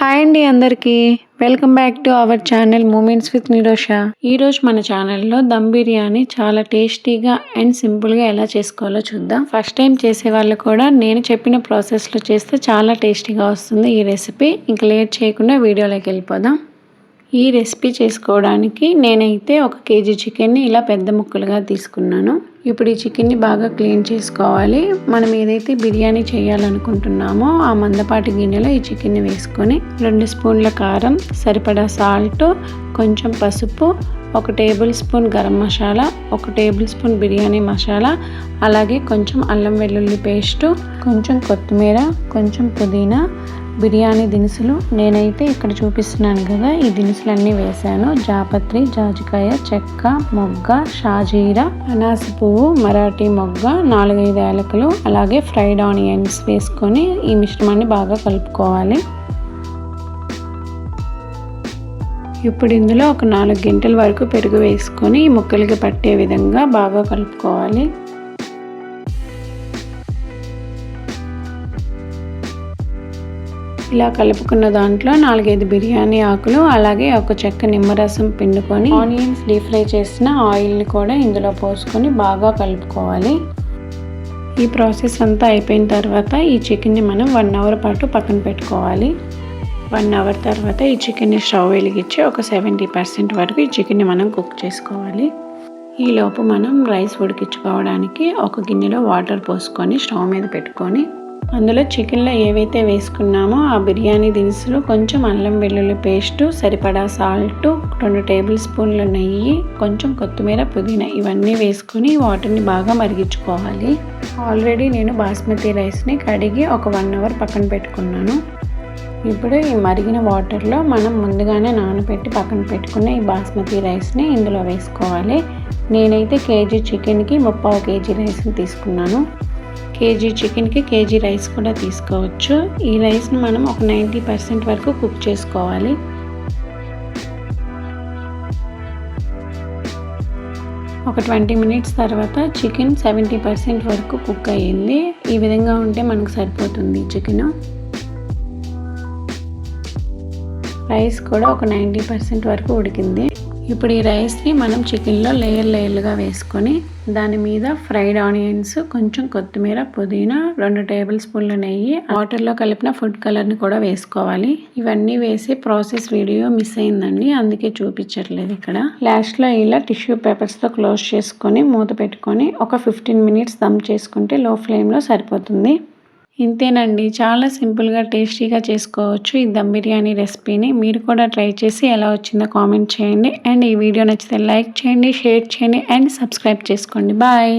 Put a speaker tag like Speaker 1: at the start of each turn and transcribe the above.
Speaker 1: Hi అండి అందరికీ welcome back to our channel moments with Nirosha. ఈరోజు మన ఛానల్లో దమ్ బిర్యానీ చాలా టేస్టీగా అండ్ సింపుల్గా ఎలా చేసుకోవాలో చూద్దాం. ఫస్ట్ టైం చేసే వాళ్ళు కూడా నేను చెప్పిన ప్రాసెస్లో చేస్తే చాలా టేస్టీగా వస్తుంది ఈ రెసిపీ. ఇంకా లేట్ చేయకుండా వీడియోలోకి వెళ్ళిపోదాం. ఈ రెసిపీ చేసుకోవడానికి నేనైతే 1 kg చికెన్ని ఇలా పెద్ద ముక్కలుగా తీసుకున్నాను. ఇప్పుడు ఈ చికెన్ని బాగా క్లీన్ చేసుకోవాలి. మనం ఏదైతే బిర్యానీ చేయాలనుకుంటున్నామో ఆ మందపాటి గిన్నెలో ఈ చికెన్ని వేసుకొని 2 స్పూన్ల కారం, సరిపడా సాల్ట్, కొంచెం పసుపు, 1 table spoon garam masala, 1 table spoon biryani masala, అలాగే కొంచెం అల్లం వెల్లుల్లి పేస్టు, కొంచెం కొత్తిమీర, కొంచెం పుదీనా, బిర్యానీ దినుసులు నేనైతే ఇక్కడ చూపిస్తున్నాను కదా ఈ దినుసులన్నీ వేసాను. జాపత్రి, జాజికాయ, చెక్క, మొగ్గ, షాజీరా, అనాసి పువ్వు, మరాఠీ మొగ్గ, 4-5 యాలకులు, అలాగే ఫ్రైడ్ ఆనియన్స్ వేసుకొని ఈ మిశ్రమాన్ని బాగా కలుపుకోవాలి. ఇప్పుడు ఇందులో ఒక 4 గంటల వరకు పెరుగు వేసుకొని ఈ ముక్కలకి పట్టే విధంగా బాగా కలుపుకోవాలి. ఇలా కలుపుకున్న దాంట్లో 4-5 బిర్యానీ ఆకులు, అలాగే 1 చెక్క నిమ్మరసం పిండుకొని ఆనియన్స్ డీప్ ఫ్రై చేసిన ఆయిల్ని కూడా ఇందులో పోసుకొని బాగా కలుపుకోవాలి. ఈ ప్రాసెస్ అంతా అయిపోయిన తర్వాత ఈ చికెన్ని మనం 1 అవర్ పాటు పక్కన పెట్టుకోవాలి. 1 అవర్ తర్వాత ఈ చికెన్ని స్టవ్ వెలిగించి ఒక 70% వరకు ఈ చికెన్ని మనం కుక్ చేసుకోవాలి. ఈలోపు మనం రైస్ ఉడికించుకోవడానికి ఒక గిన్నెలో వాటర్ పోసుకొని స్టవ్ మీద పెట్టుకొని అందులో చికెన్లో ఏవైతే వేసుకున్నామో ఆ బిర్యానీ దినుసులు, కొంచెం అల్లం వెల్లుల్లి పేస్టు, సరిపడా సాల్ట్, 2 టేబుల్ స్పూన్ల నెయ్యి, కొంచెం కొత్తిమీర, పుదీనా ఇవన్నీ వేసుకొని వాటర్ని బాగా మరిగించుకోవాలి. ఆల్రెడీ నేను బాస్మతి రైస్ని కడిగి ఒక 1 అవర్ పక్కన పెట్టుకున్నాను. ఇప్పుడు ఈ మరిగిన వాటర్లో మనం ముందుగానే నానబెట్టి పక్కన పెట్టుకున్న ఈ బాస్మతి రైస్ని ఇందులో వేసుకోవాలి. నేనైతే కేజీ చికెన్కి 3/4 kg రైస్ని తీసుకున్నాను. కేజీ చికెన్కి కేజీ రైస్ కూడా తీసుకోవచ్చు. ఈ రైస్ని మనం ఒక 90% వరకు కుక్ చేసుకోవాలి. ఒక 20 మినిట్స్ తర్వాత చికెన్ 70% వరకు కుక్ అయ్యింది. ఈ విధంగా ఉంటే మనకు సరిపోతుంది చికెన్. రైస్ కూడా ఒక 90% వరకు ఉడికింది. ఇప్పుడు ఈ రైస్ని మనం చికెన్లో లేయర్లుగా వేసుకొని దాని మీద ఫ్రైడ్ ఆనియన్స్, కొంచెం కొత్తిమీర, పుదీనా, 2 టేబుల్ స్పూన్ల నెయ్యి, వాటర్లో కలిపిన ఫుడ్ కలర్ని కూడా వేసుకోవాలి. ఇవన్నీ వేసి ప్రాసెస్ వీడియో మిస్ అయిందండి, అందుకే చూపించట్లేదు ఇక్కడ. లాస్ట్లో ఇలా టిష్యూ పేపర్స్తో క్లోజ్ చేసుకొని మూత పెట్టుకొని ఒక 15 మినిట్స్ దమ్ చేసుకుంటే లో ఫ్లేమ్లో సరిపోతుంది. ఇంతేనండి, చాలా సింపుల్గా టేస్టీగా చేసుకోవచ్చు ఈ దమ్ బిర్యానీ రెసిపీని. మీరు కూడా ట్రై చేసి ఎలా వచ్చిందో కామెంట్ చేయండి. అండ్ ఈ వీడియో నచ్చితే లైక్ చేయండి, షేర్ చేయండి అండ్ సబ్స్క్రైబ్ చేసుకోండి. బాయ్.